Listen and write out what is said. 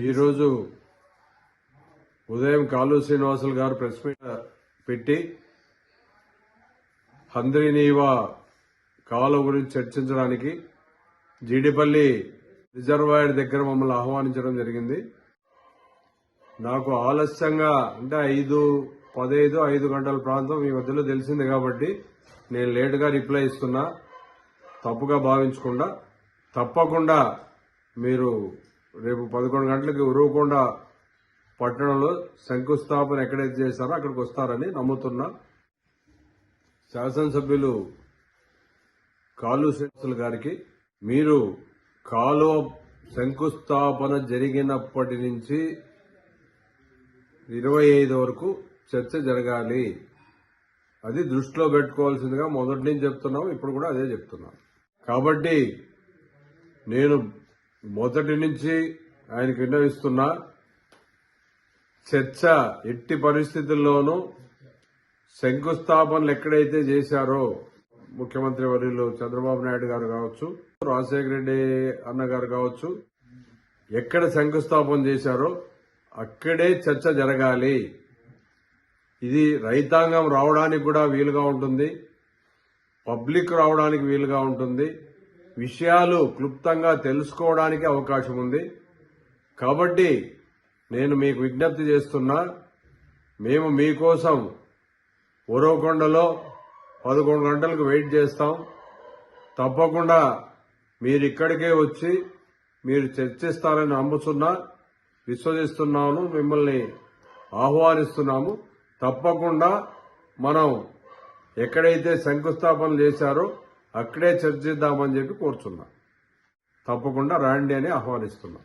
ఈరోజు ఉదయం కాలు శ్రీనివాసులు గారు ప్రెస్ మీట్ పెట్టి హంద్రీనీవా కాలువ గురించి చర్చించడానికి జీడిపల్లి రిజర్వాయర్ దగ్గర మమ్మల్ని ఆహ్వానించడం జరిగింది. నాకు ఆలస్యంగా అంటే 5 గంటల ప్రాంతం ఈ మధ్యలో తెలిసింది కాబట్టి నేను లేటుగా రిప్లై ఇస్తున్నా. తప్పుగా భావించకుండా తప్పకుండా మీరు రేపు 11 గంటలకి ఉరవకొండ పట్టణంలో శంకుస్థాపన ఎక్కడైతే చేశారో అక్కడికి వస్తారని నమ్ముతున్నా. శాసనసభ్యులు కాలు శ్రీనివాసులు గారికి మీరు కాలువ శంకుస్థాపన జరిగినప్పటి నుంచి 25 వరకు చర్చ జరగాలి. అది దృష్టిలో పెట్టుకోవాల్సిందిగా మొదటి నుంచి చెప్తున్నాం, ఇప్పుడు కూడా అదే చెప్తున్నాం. కాబట్టి నేను మొదటి నుంచి ఆయనకు విన్నవిస్తున్నా, చర్చ ఎట్టి పరిస్థితుల్లోనూ శంకుస్థాపనలు ఎక్కడైతే చేశారో ముఖ్యమంత్రి వర్యులు చంద్రబాబు నాయుడు గారు కావచ్చు, రాజశేఖర రెడ్డి అన్న గారు కావచ్చు, ఎక్కడ శంకుస్థాపన చేశారో అక్కడే చర్చ జరగాలి. ఇది రైతాంగం రావడానికి కూడా వీలుగా ఉంటుంది, పబ్లిక్ రావడానికి వీలుగా ఉంటుంది, విషయాలు క్లుప్తంగా తెలుసుకోవడానికి అవకాశం ఉంది. కాబట్టి నేను మీకు విజ్ఞప్తి చేస్తున్నా, మేము మీకోసం ఉరవకొండలో 11 గంటలకు వెయిట్ చేస్తాం. తప్పకుండా మీరు ఇక్కడికే వచ్చి మీరు చర్చిస్తారని నమ్ముతున్నా, విశ్వసిస్తున్నాను, మిమ్మల్ని ఆహ్వానిస్తున్నాము. తప్పకుండా మనం ఎక్కడైతే శంకుస్థాపన చేశారో అక్కడే చర్చిద్దామని చెప్పి కోరుచున్నా. తప్పకుండా రాండి అని ఆహ్వానిస్తున్నాం.